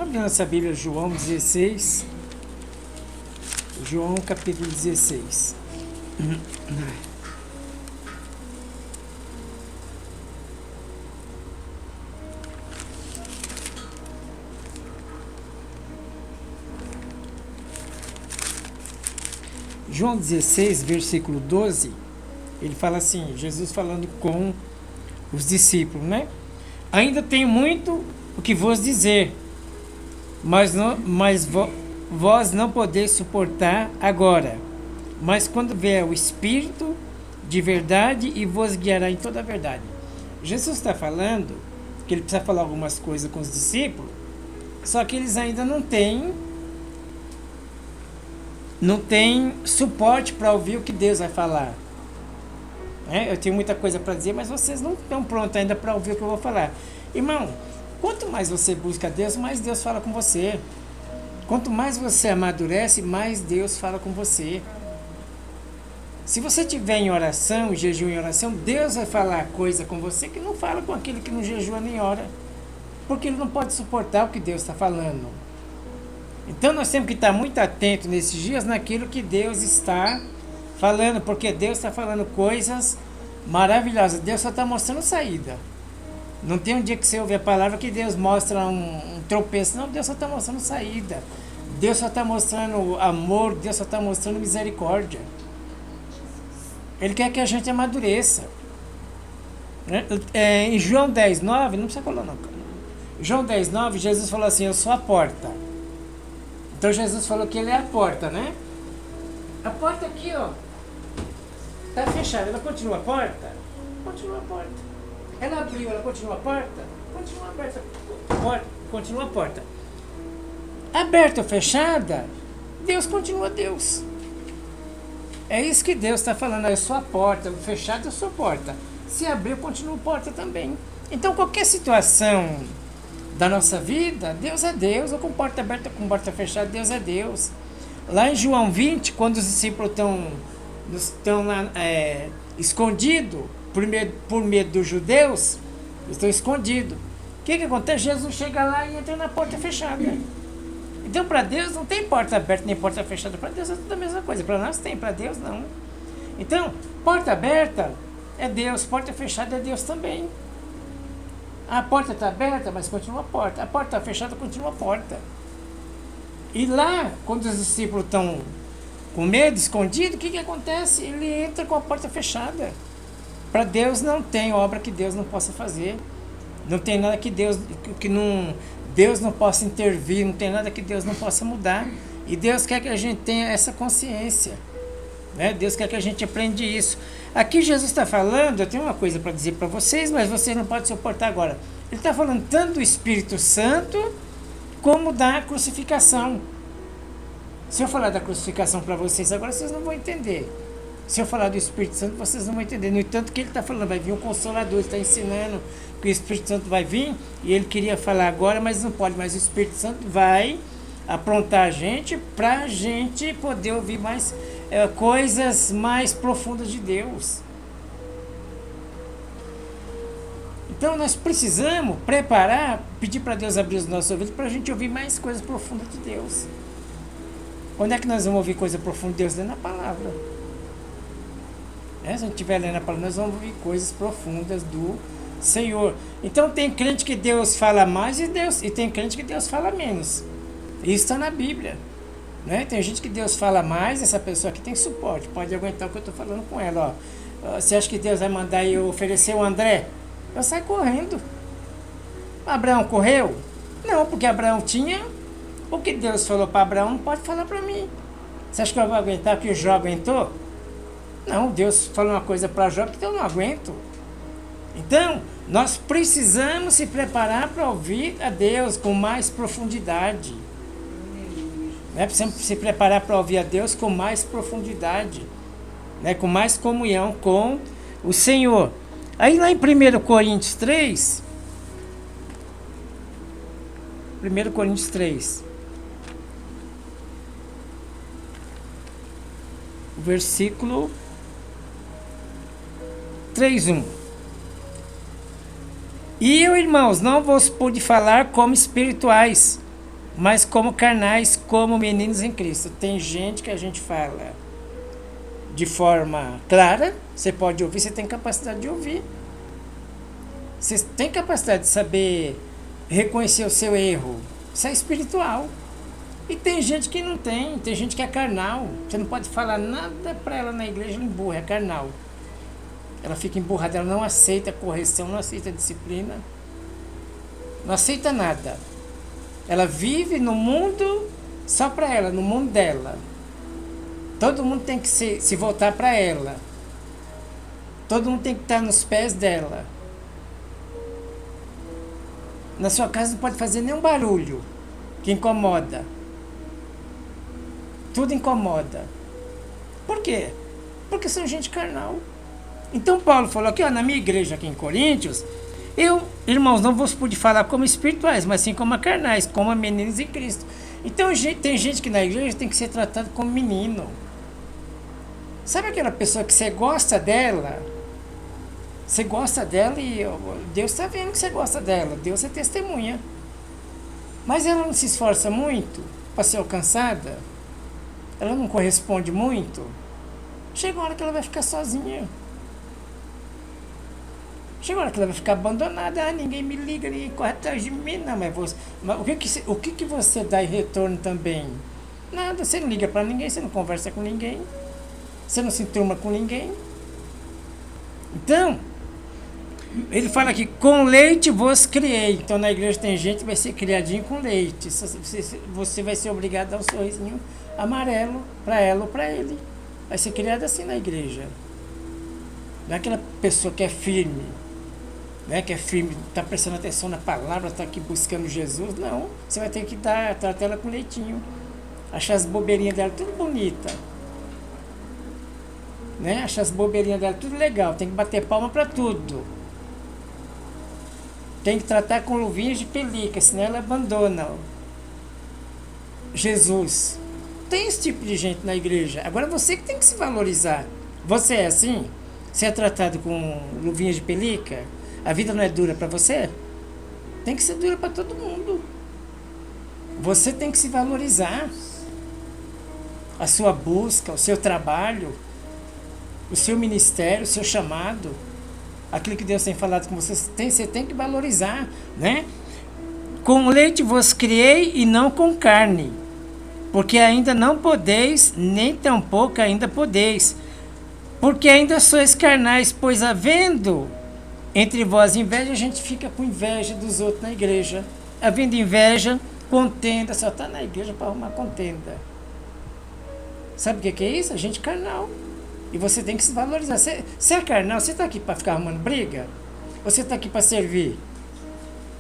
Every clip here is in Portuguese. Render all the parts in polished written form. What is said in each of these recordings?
abrir nossa Bíblia, João 16. João capítulo 16. João 16, versículo 12, ele fala assim, Jesus falando com os discípulos, né? Ainda tenho muito o que vos dizer, mas vós não podeis suportar agora. Mas quando vier o Espírito de verdade e vos guiará em toda a verdade. Jesus está falando que ele precisa falar algumas coisas com os discípulos, só que eles ainda não têm suporte para ouvir o que Deus vai falar. Eu tenho muita coisa para dizer, mas vocês não estão prontos ainda para ouvir o que eu vou falar. Irmão, quanto mais você busca Deus, mais Deus fala com você. Quanto mais você amadurece, mais Deus fala com você. Se você estiver em oração, jejum em oração, Deus vai falar coisa com você que não fala com aquele que não jejua nem ora. Porque ele não pode suportar o que Deus está falando. Então nós temos que estar muito atentos nesses dias naquilo que Deus está falando, porque Deus está falando coisas maravilhosas. Deus só está mostrando saída. Não tem um dia que você ouve a palavra que Deus mostra um tropeço. Não, Deus só está mostrando saída. Deus só está mostrando amor. Deus só está mostrando misericórdia. Ele quer que a gente amadureça. Em João 10, 9, não precisa colar não, cara. João 10, 9, Jesus falou assim, eu sou a porta. Então Jesus falou que ele é a porta, né? A porta aqui, ó, tá fechada. Ela continua a porta? Continua a porta. Ela abriu, ela continua a porta? Continua aberta. Continua a porta. Aberta ou fechada, Deus continua Deus. É isso que Deus está falando. Eu sou a porta. Fechada, eu sou a porta. Se abrir, eu continuo a porta também. Então, qualquer situação da nossa vida, Deus é Deus, ou com porta aberta, com porta fechada, Deus é Deus. Lá em João 20, quando os discípulos estão lá escondidos, por medo dos judeus, eles estão escondidos. O que acontece? Jesus chega lá e entra na porta fechada. Então, para Deus não tem porta aberta nem porta fechada. Para Deus é tudo a mesma coisa. Para nós tem, para Deus não. Então, porta aberta é Deus, porta fechada é Deus também. A porta está aberta, mas continua a porta. A porta está fechada, continua a porta. E lá, quando os discípulos estão com medo, escondido, o que acontece? Ele entra com a porta fechada. Para Deus não tem obra que Deus não possa fazer. Não tem nada que Deus não possa intervir, não tem nada que Deus não possa mudar. E Deus quer que a gente tenha essa consciência. Né? Deus quer que a gente aprenda isso. Aqui Jesus está falando, eu tenho uma coisa para dizer para vocês, mas vocês não podem suportar agora. Ele está falando tanto do Espírito Santo, como da crucificação. Se eu falar da crucificação para vocês agora, vocês não vão entender. Se eu falar do Espírito Santo, vocês não vão entender. No entanto, que ele está falando, vai vir um Consolador, ele está ensinando que o Espírito Santo vai vir, e ele queria falar agora, mas não pode. Mas o Espírito Santo vai aprontar a gente, para a gente poder ouvir mais coisas mais profundas de Deus. Então nós precisamos preparar, pedir para Deus abrir os nossos ouvidos para a gente ouvir mais coisas profundas de Deus. Onde é que nós vamos ouvir coisa profunda de Deus? Lendo a palavra. Se a gente estiver lendo a palavra, nós vamos ouvir coisas profundas do Senhor. Então tem crente que Deus fala mais e tem crente que Deus fala menos. Isso está na Bíblia. Né? Tem gente que Deus fala mais, essa pessoa aqui tem suporte, pode aguentar o que eu estou falando com ela. Você acha que Deus vai mandar eu oferecer o André? Eu saio correndo. Abraão correu? Não, porque Abraão tinha o que Deus falou para Abraão, não pode falar para mim. Você acha que eu vou aguentar o que o Jó aguentou? Não, Deus falou uma coisa para Jó que eu não aguento. Então, nós precisamos se preparar para ouvir a Deus com mais profundidade. Precisamos se preparar para ouvir a Deus com mais profundidade, com mais comunhão com o Senhor. Aí lá em 1 Coríntios 3, 1 Coríntios 3, o versículo 3:1. E eu, irmãos, não vos pude falar como espirituais, mas como carnais, como meninos em Cristo. Tem gente que a gente fala de forma clara, você pode ouvir, você tem capacidade de ouvir. Você tem capacidade de saber reconhecer o seu erro. Isso é espiritual. E tem gente que não tem gente que é carnal. Você não pode falar nada para ela na igreja, ela emburra, é carnal. Ela fica emburrada, ela não aceita correção, não aceita disciplina, não aceita nada. Ela vive no mundo só para ela, no mundo dela. Todo mundo tem que se voltar para ela. Todo mundo tem que estar nos pés dela. Na sua casa não pode fazer nenhum barulho que incomoda. Tudo incomoda. Por quê? Porque são gente carnal. Então Paulo falou aqui, ó, na minha igreja aqui em Coríntios, eu, irmãos, não vos pude falar como espirituais, mas sim como carnais, como meninos em Cristo. Então tem gente que na igreja tem que ser tratado como menino. Sabe aquela pessoa que você gosta dela? Você gosta dela e Deus está vendo que você gosta dela. Deus é testemunha. Mas ela não se esforça muito para ser alcançada. Ela não corresponde muito. Chega uma hora que ela vai ficar sozinha. Chega uma hora que ela vai ficar abandonada. Ah, ninguém me liga, ninguém corre atrás de mim. Não, mas o que você dá em retorno também? Nada, você não liga para ninguém, você não conversa com ninguém. Você não se enturma com ninguém. Então, ele fala aqui, com leite vos criei. Então na igreja tem gente que vai ser criadinho com leite. Você vai ser obrigado a dar um sorrisinho amarelo para ela ou para ele. Vai ser criado assim na igreja. Não é aquela pessoa que é firme, né? Que é firme, está prestando atenção na palavra, está aqui buscando Jesus. Não, você vai ter que tratar ela com leitinho. Achar as bobeirinhas dela tudo bonita. Né? Achar as bobeirinhas dela tudo legal. Tem que bater palma para tudo. Tem que tratar com luvinhas de pelica, senão ela abandona Jesus. Tem esse tipo de gente na igreja. Agora você que tem que se valorizar. Você é assim? Você é tratado com luvinhas de pelica? A vida não é dura para você? Tem que ser dura para todo mundo. Você tem que se valorizar. A sua busca, o seu trabalho, o seu ministério, o seu chamado, aquilo que Deus tem falado com você tem que valorizar, né? Com leite vos criei e não com carne, porque ainda não podeis, nem tampouco ainda podeis, porque ainda sois carnais, pois havendo entre vós inveja, a gente fica com inveja dos outros na igreja. Havendo inveja, contenda, só está na igreja para arrumar contenda. Sabe o que é isso? A gente carnal. E você tem que se valorizar. Você é carnal, você está aqui para ficar arrumando briga? Ou você está aqui para servir?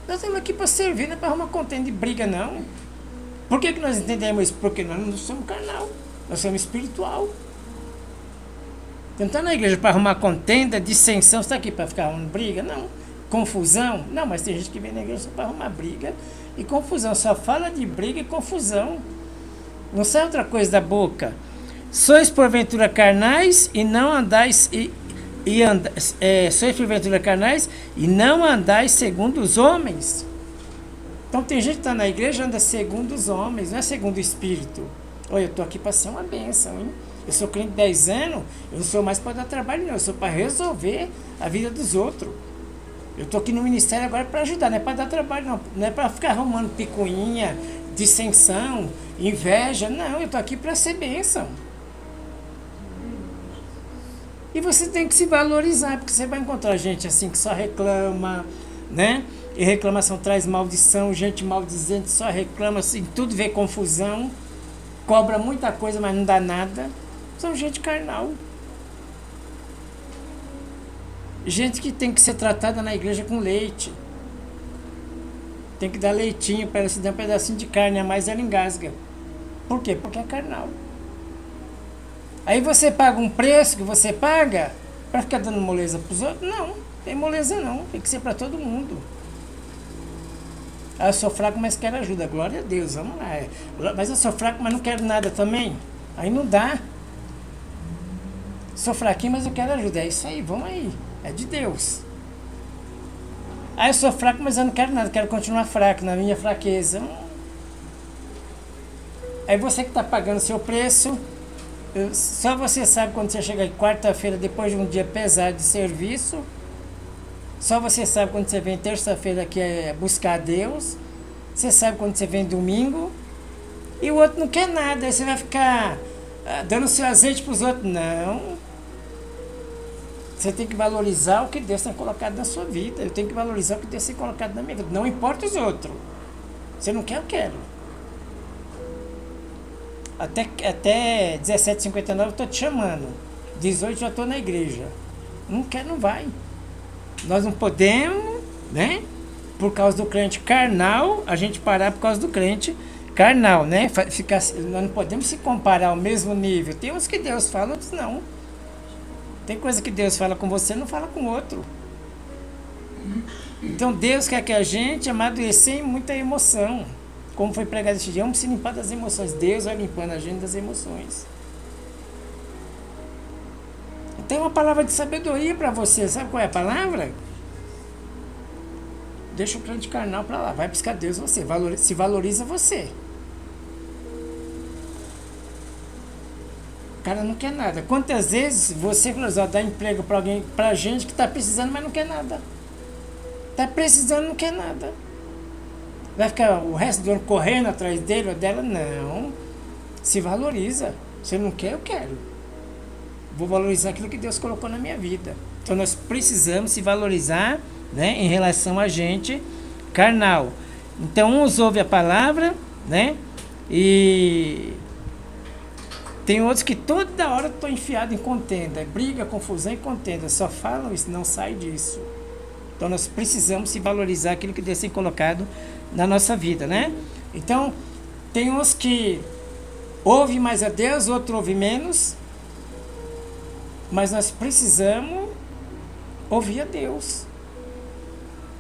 Nós estamos aqui para servir, não é para arrumar contenda e briga, não. Por que nós entendemos isso? Porque nós não somos carnal, nós somos espiritual. Então na igreja para arrumar contenda, dissensão, você está aqui para ficar arrumando briga? Não. Confusão? Não, mas tem gente que vem na igreja só para arrumar briga e confusão. Só fala de briga e confusão. Não sai outra coisa da boca. Sois porventura carnais e não andais sois porventura carnais e não andais segundo os homens. Então tem gente que está na igreja e anda segundo os homens, não é segundo o Espírito. Olha, eu estou aqui para ser uma bênção, hein? Eu sou crente 10 anos, eu não sou mais para dar trabalho, não. Eu sou para resolver a vida dos outros. Eu estou aqui no ministério agora para ajudar, não é para dar trabalho, não. Não é para ficar arrumando picuinha, dissensão, inveja. Não, eu estou aqui para ser bênção. E você tem que se valorizar, porque você vai encontrar gente assim que só reclama, né? E reclamação traz maldição, gente maldizente só reclama, assim, tudo vê confusão, cobra muita coisa, mas não dá nada. São gente carnal. Gente que tem que ser tratada na igreja com leite. Tem que dar leitinho para ela, se der um pedacinho de carne a mais, ela engasga. Por quê? Porque é carnal. Aí você paga um preço que você paga para ficar dando moleza para os outros? Não, tem moleza não, tem que ser para todo mundo. Ah, eu sou fraco, mas quero ajuda. Glória a Deus, vamos lá. Mas eu sou fraco, mas não quero nada também? Aí não dá. Sou fraquinho, mas eu quero ajuda. É isso aí, vamos aí. É de Deus. Ah, eu sou fraco, mas eu não quero nada. Quero continuar fraco na minha fraqueza. Aí você que está pagando seu preço, só você sabe quando você chega quarta-feira, depois de um dia pesado de serviço. Só você sabe quando você vem terça-feira que é buscar a Deus. Você sabe quando você vem domingo. E o outro não quer nada. Aí você vai ficar dando seu azeite para os outros. Não. Você tem que valorizar o que Deus tem colocado na sua vida. Eu tenho que valorizar o que Deus tem colocado na minha vida. Não importa os outros. Você não quer, eu quero. Até 17h59 eu estou te chamando. 18 já estou na igreja. Não quer, não vai. Nós não podemos, né? Por causa do crente carnal, a gente parar por causa do crente carnal, né? Nós não podemos se comparar ao mesmo nível. Tem uns que Deus fala, outros não. Tem coisa que Deus fala com você, não fala com outro. Então Deus quer que a gente amadureça em muita emoção. Como foi pregado este dia, vamos se limpar das emoções. Deus vai limpando a gente das emoções. Tem uma palavra de sabedoria para você. Sabe qual é a palavra? Deixa o crente carnal para lá. Vai buscar Deus você. Se valoriza você. O cara não quer nada. Quantas vezes você dá emprego para alguém, para gente que está precisando, mas não quer nada. Está precisando, não quer nada. Vai ficar o resto do ano correndo atrás dele ou dela? Não. Se valoriza. Você não quer, eu quero. Vou valorizar aquilo que Deus colocou na minha vida. Então nós precisamos se valorizar, né, em relação a gente carnal. Então uns ouvem a palavra, né, e tem outros que toda hora estão enfiados em contenda, briga, confusão e contenda, só falam isso, não sai disso. Então nós precisamos se valorizar aquilo que Deus tem colocado na nossa vida, né? Então tem uns que ouvem mais a Deus, outros ouvem menos. Mas nós precisamos ouvir a Deus.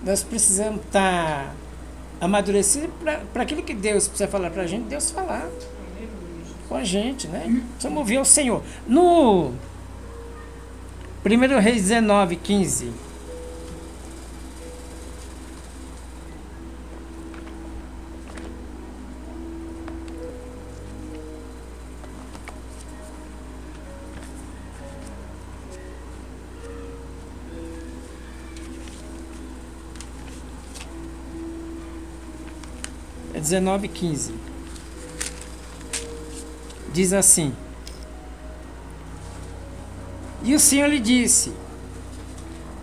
Nós precisamos estar amadurecidos para aquilo que Deus precisa falar para a gente, Deus falar com a gente, né? Precisamos ouvir o Senhor. No 1 Reis 19:15. É 19:15. Diz assim: E o Senhor lhe disse: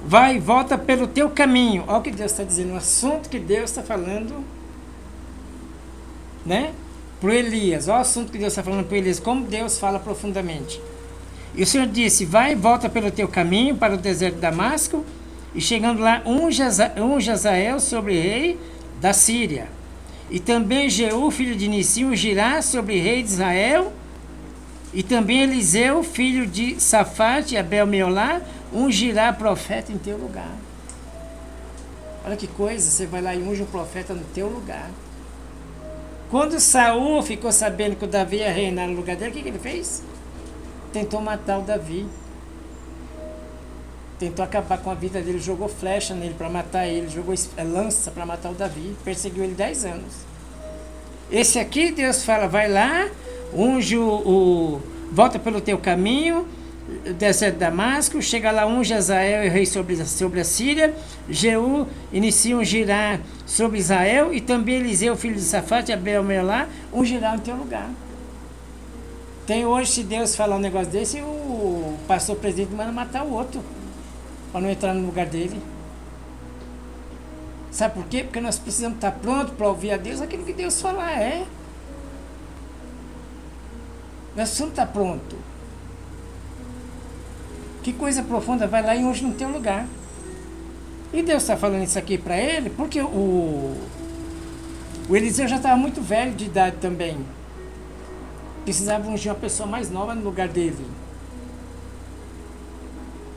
Vai e volta pelo teu caminho. Olha o que Deus está dizendo, o assunto que Deus está falando, né? Para Elias. Olha o assunto que Deus está falando para Elias, como Deus fala profundamente. E o Senhor disse: Vai e volta pelo teu caminho para o deserto de Damasco, e chegando lá, unge Hazael sobre rei da Síria. E também Jeú, filho de Nissi, ungirá sobre rei de Israel. E também Eliseu, filho de Safate e Abel-Meolá, ungirá profeta em teu lugar. Olha que coisa, você vai lá e unge um profeta no teu lugar. Quando Saul ficou sabendo que o Davi ia reinar no lugar dele, o que ele fez? Tentou matar o Davi. Tentou acabar com a vida dele, jogou flecha nele para matar ele, jogou lança para matar o Davi, perseguiu ele 10 anos. Esse aqui, Deus fala, vai lá, unge volta pelo teu caminho, deserto de Damasco, chega lá, unge Hazael e rei sobre a Síria, Jeú inicia ungirá sobre Israel, e também Eliseu, filho de Safate, Abel-Meolá, ungirá no teu lugar. Tem hoje, se Deus falar um negócio desse, o pastor presidente manda matar o outro, para não entrar no lugar dele. Sabe por quê? Porque nós precisamos estar prontos para ouvir a Deus aquilo que Deus falar, Nós precisamos estar prontos. Que coisa profunda, vai lá e unge no teu lugar. E Deus está falando isso aqui para ele, porque o Eliseu já estava muito velho de idade também. Precisava ungir uma pessoa mais nova no lugar dele.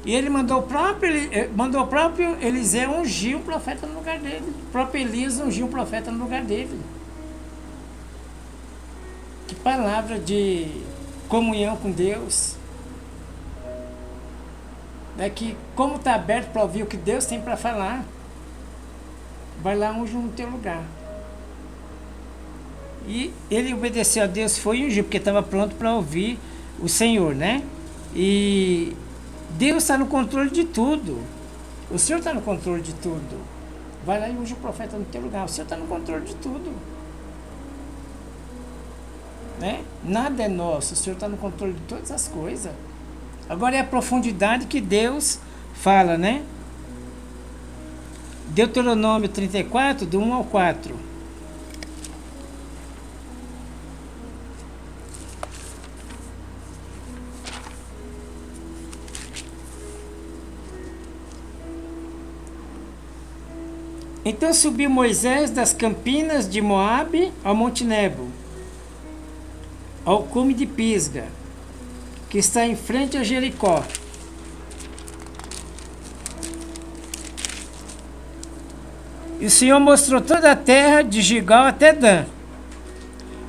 E ele mandou o próprio Eliseu ungir um profeta no lugar dele. O próprio Elias ungiu um profeta no lugar dele. Que palavra de comunhão com Deus. É que como está aberto para ouvir o que Deus tem para falar, vai lá unge no teu lugar. E ele obedeceu a Deus, foi e ungiu, porque estava pronto para ouvir o Senhor, né? E Deus está no controle de tudo. O Senhor está no controle de tudo. Vai lá e unge o profeta no teu lugar. O Senhor está no controle de tudo. Né? Nada é nosso. O Senhor está no controle de todas as coisas. Agora é a profundidade que Deus fala, né? Deuteronômio 34, do 1 ao 4. Então subiu Moisés das campinas de Moabe ao Monte Nebo, ao cume de Pisga, que está em frente a Jericó. E o Senhor mostrou toda a terra de Gigal até Dan,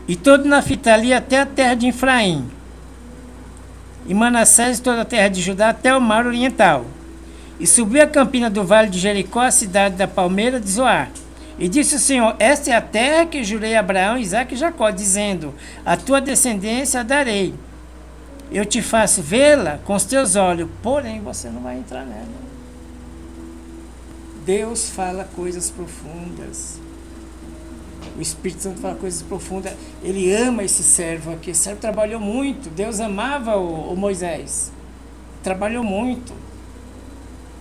e todo Naftali até a terra de Efraim, e Manassés e toda a terra de Judá até o mar oriental. E subiu a campina do vale de Jericó, a cidade da palmeira de Zoar. E disse o Senhor: esta é a terra que jurei a Abraão, Isaque e Jacó, dizendo: a tua descendência a darei. Eu te faço vê-la com os teus olhos, porém você não vai entrar nela. Deus fala coisas profundas. O Espírito Santo fala coisas profundas. Ele ama esse servo aqui. Esse servo trabalhou muito. Deus amava o Moisés. Trabalhou muito.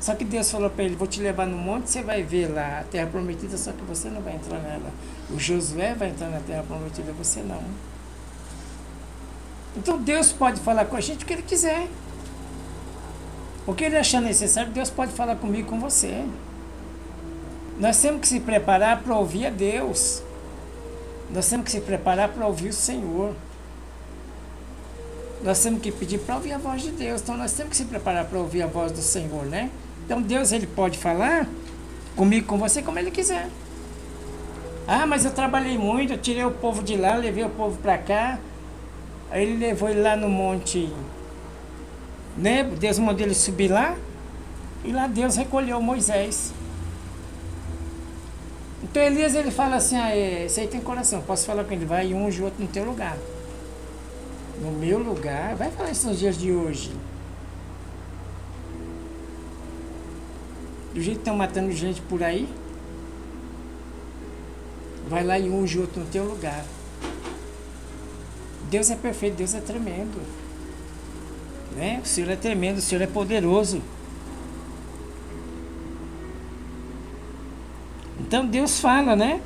Só que Deus falou para ele: vou te levar no monte, você vai ver lá a terra prometida, só que você não vai entrar nela. O Josué vai entrar na terra prometida, você não. Então Deus pode falar com a gente o que Ele quiser. O que Ele achar necessário, Deus pode falar comigo e com você. Nós temos que se preparar para ouvir a Deus. Nós temos que se preparar para ouvir o Senhor. Nós temos que pedir para ouvir a voz de Deus. Então nós temos que se preparar para ouvir a voz do Senhor, né? Então Deus, Ele pode falar comigo, com você, como Ele quiser. Ah, mas eu trabalhei muito, eu tirei o povo de lá, levei o povo para cá. Aí Ele levou ele lá no monte, né? Deus mandou ele subir lá. E lá Deus recolheu Moisés. Então Elias, ele fala assim: esse aí tem coração, posso falar com ele, vai e unge o outro no teu lugar. No meu lugar, vai falar isso nos dias de hoje. Do jeito que estão matando gente por aí, vai lá e unge o outro no teu lugar. Deus é perfeito, Deus é tremendo. Né? O Senhor é tremendo, o Senhor é poderoso. Então Deus fala, né?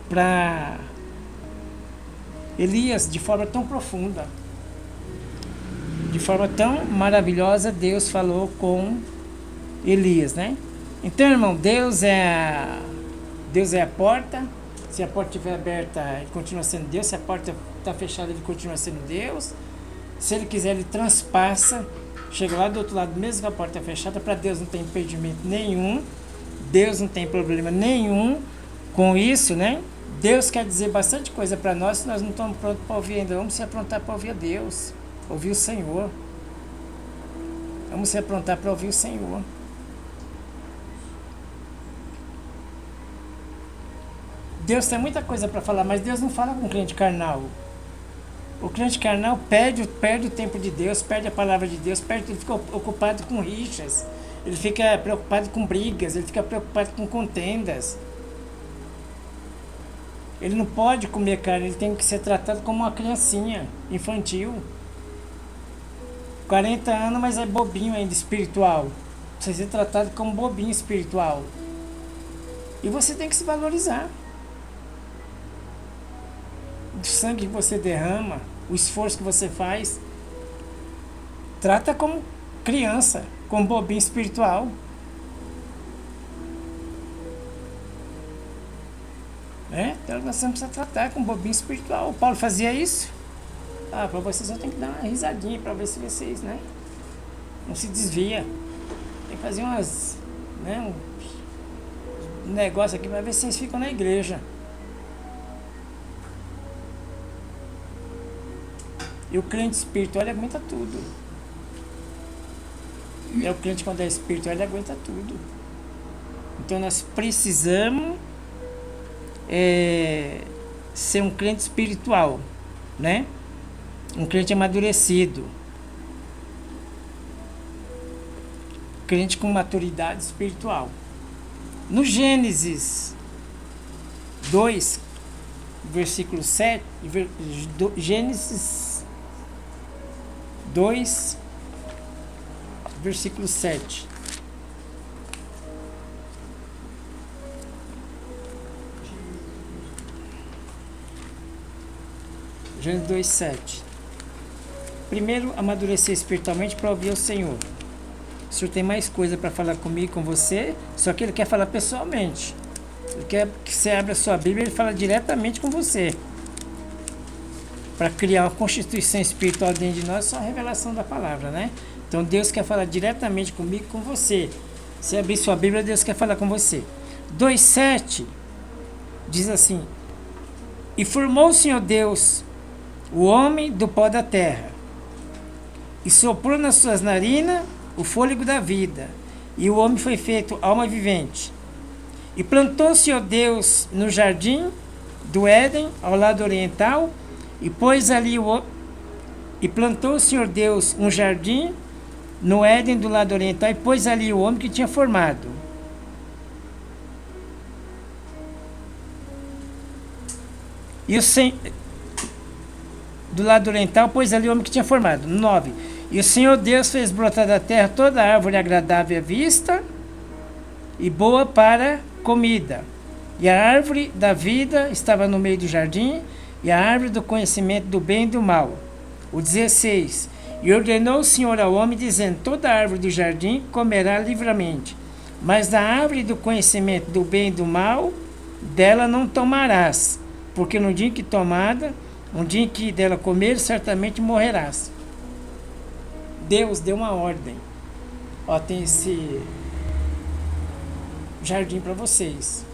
Para Elias de forma tão profunda, de forma tão maravilhosa, Deus falou com Elias, né? Então, irmão, Deus é a porta. Se a porta estiver aberta, Ele continua sendo Deus. Se a porta está fechada, Ele continua sendo Deus. Se Ele quiser, Ele transpassa, chega lá do outro lado, mesmo com a porta fechada. Para Deus não tem impedimento nenhum. Deus não tem problema nenhum com isso, né? Deus quer dizer bastante coisa para nós, se nós não estamos prontos para ouvir ainda. Vamos se aprontar para ouvir a Deus, ouvir o Senhor. Vamos se aprontar para ouvir o Senhor. Deus tem muita coisa para falar, mas Deus não fala com o crente carnal. O crente carnal perde o tempo de Deus, perde a palavra de Deus, ele fica ocupado com rixas, ele fica preocupado com brigas, ele fica preocupado com contendas. Ele não pode comer carne, ele tem que ser tratado como uma criancinha infantil. 40 anos, mas é bobinho ainda espiritual. Precisa ser tratado como bobinho espiritual. E você tem que se valorizar. O sangue que você derrama, o esforço que você faz, trata como criança, como bobinho espiritual. Então nós temos que tratar com bobinho espiritual. O Paulo fazia isso. Para vocês eu tenho que dar uma risadinha para ver se vocês, né, não se desvia. Tem que fazer um negócio aqui para ver se vocês ficam na igreja. E o crente espiritual, ele aguenta tudo. O crente, quando é espiritual, ele aguenta tudo. Então nós precisamos ser um crente espiritual, né? Um crente amadurecido. Crente com maturidade espiritual. No Gênesis 2, versículo 7, Gênesis 2, versículo 7. Gênesis 2, 7. Primeiro, amadurecer espiritualmente para ouvir o Senhor. O Senhor tem mais coisa para falar comigo, com você, só que Ele quer falar pessoalmente. Ele quer que você abra a sua Bíblia e Ele fala diretamente com você. Para criar uma constituição espiritual dentro de nós, só a revelação da palavra, né? Então Deus quer falar diretamente comigo e com você. Se abrir sua Bíblia, Deus quer falar com você. 2,7 diz assim: E formou o Senhor Deus o homem do pó da terra, e soprou nas suas narinas o fôlego da vida, e o homem foi feito alma vivente. E plantou o Senhor Deus no jardim do Éden, ao lado oriental, e plantou o Senhor Deus um jardim no Éden do lado oriental, e pôs ali o homem que tinha formado. E o Senhor do lado oriental, pôs ali o homem que tinha formado. 9. E o Senhor Deus fez brotar da terra toda árvore agradável à vista e boa para comida. E a árvore da vida estava no meio do jardim, e a árvore do conhecimento do bem e do mal. O 16. E ordenou o Senhor ao homem, dizendo: Toda árvore do jardim comerá livremente, mas da árvore do conhecimento do bem e do mal, dela não tomarás, porque no dia em que tomada, um dia em que dela comer, certamente morrerás. Deus deu uma ordem. Ó, tem esse jardim para vocês,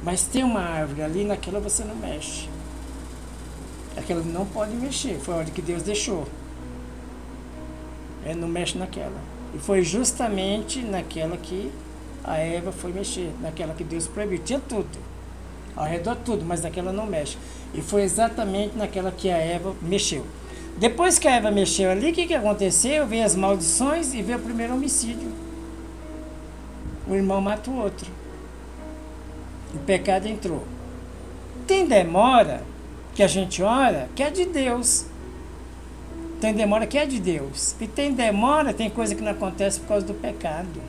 mas tem uma árvore ali, naquela você não mexe. Aquela não pode mexer, foi a ordem que Deus deixou. Não mexe naquela. E foi justamente naquela que a Eva foi mexer, naquela que Deus proibiu. Tinha tudo, ao redor tudo, mas naquela não mexe. E foi exatamente naquela que a Eva mexeu. Depois que a Eva mexeu ali, o que aconteceu? Veio as maldições e veio o primeiro homicídio. O irmão mata o outro. O pecado entrou. Tem demora que a gente ora, que é de Deus. Tem demora que é de Deus. E tem demora, tem coisa que não acontece por causa do pecado.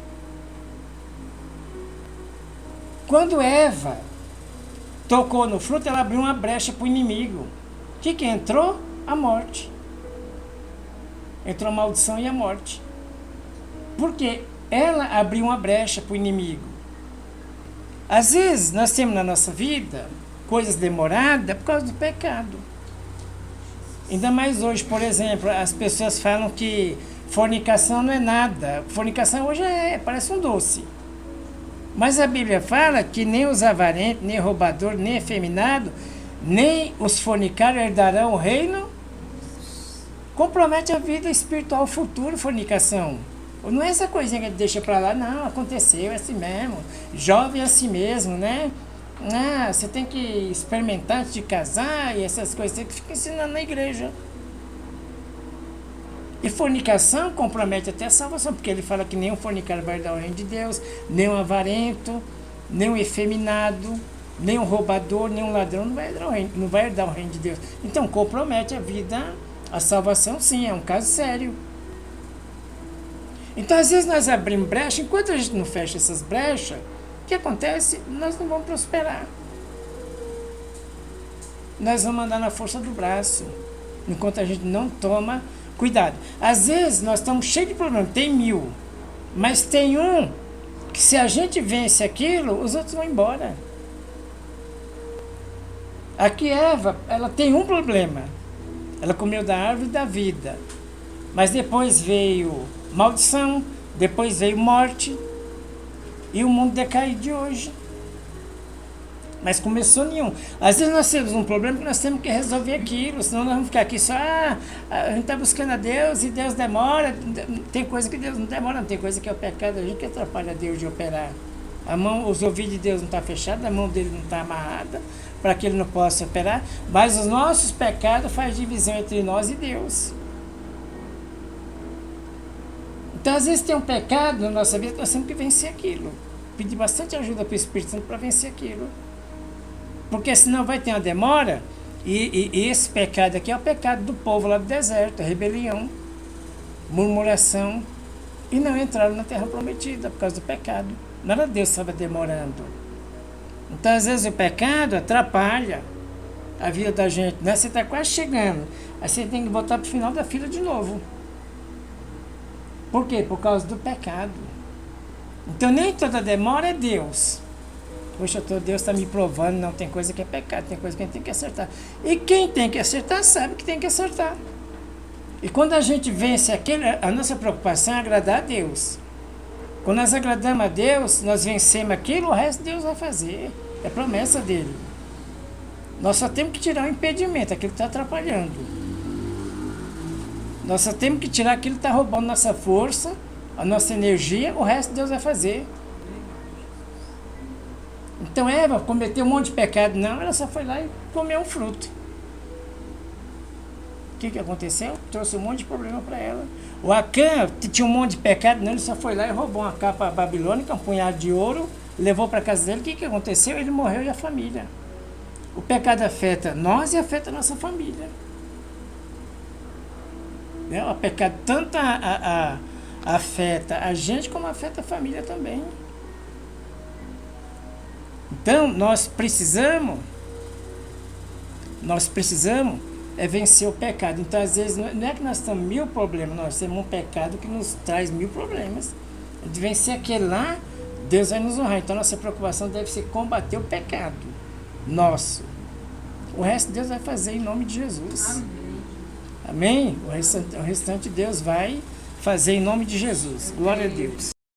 Quando Eva tocou no fruto, ela abriu uma brecha para o inimigo. O que entrou? A morte. Entrou a maldição e a morte. Porque ela abriu uma brecha para o inimigo. Às vezes, nós temos na nossa vida coisas demoradas por causa do pecado. Ainda mais hoje, por exemplo, as pessoas falam que fornicação não é nada. Fornicação hoje parece um doce. Mas a Bíblia fala que nem os avarentos, nem roubador, nem efeminado, nem os fornicários herdarão o reino. Compromete a vida espiritual futura, fornicação. Não é essa coisinha que a gente deixa pra lá, não, aconteceu, é assim mesmo. Jovem é assim mesmo, né? Você tem que experimentar antes de casar e essas coisas que fica ensinando na igreja. E fornicação compromete até a salvação, porque ele fala que nenhum fornicário vai herdar o reino de Deus, nem um avarento, nem um efeminado, nem um roubador, nem um ladrão não vai herdar o reino de Deus. Então compromete a vida, a salvação, sim, é um caso sério. Então às vezes nós abrimos brecha, enquanto a gente não fecha essas brechas, o que acontece? Nós não vamos prosperar. Nós vamos andar na força do braço, enquanto a gente não toma cuidado. Às vezes nós estamos cheios de problemas, tem 1000, mas tem um que se a gente vence aquilo, os outros vão embora. Aqui Eva, ela tem um problema. Ela comeu da árvore da vida. Mas depois veio maldição, depois veio morte. E o mundo decaiu de hoje. Mas começou nenhum. Às vezes nós temos um problema que nós temos que resolver aquilo, senão nós vamos ficar aqui só, a gente está buscando a Deus e Deus demora. Tem coisa que Deus não demora, não tem coisa que é o pecado, a gente que atrapalha Deus de operar. os ouvidos de Deus não estão fechados, a mão dele não está amarrada, para que ele não possa operar, mas os nossos pecados fazem divisão entre nós e Deus. Então, às vezes tem um pecado na nossa vida, nós temos que vencer aquilo. Pedir bastante ajuda para o Espírito Santo para vencer aquilo. Porque senão vai ter uma demora, e esse pecado aqui é o pecado do povo lá do deserto, a rebelião, murmuração, e não entraram na terra prometida por causa do pecado. Não era Deus que estava demorando. Então, às vezes, o pecado atrapalha a vida da gente. Né? Você está quase chegando, aí você tem que voltar para o final da fila de novo. Por quê? Por causa do pecado. Então, nem toda demora é Deus. Poxa, Deus está me provando, não, tem coisa que é pecado, tem coisa que a gente tem que acertar. E quem tem que acertar sabe que tem que acertar. E quando a gente vence aquilo, a nossa preocupação é agradar a Deus. Quando nós agradamos a Deus, nós vencemos aquilo, o resto Deus vai fazer. É promessa dele. Nós só temos que tirar o impedimento, aquilo que está atrapalhando. Nós só temos que tirar aquilo que está roubando nossa força, a nossa energia, o resto Deus vai fazer. Então Eva cometeu um monte de pecado, não, ela só foi lá e comeu um fruto. O que aconteceu? Trouxe um monte de problema para ela. O Acã tinha um monte de pecado, não, ele só foi lá e roubou uma capa babilônica, um punhado de ouro, levou para casa dele. O que aconteceu? Ele morreu e a família. O pecado afeta nós e afeta a nossa família. O pecado tanto afeta a gente como afeta a família também. Então, nós precisamos vencer o pecado. Então, às vezes, não é que nós temos 1000 problemas, nós temos um pecado que nos traz 1000 problemas. De vencer aquele lá, Deus vai nos honrar. Então, nossa preocupação deve ser combater o pecado nosso. O resto Deus vai fazer em nome de Jesus. Amém? O restante Deus vai fazer em nome de Jesus. Glória a Deus.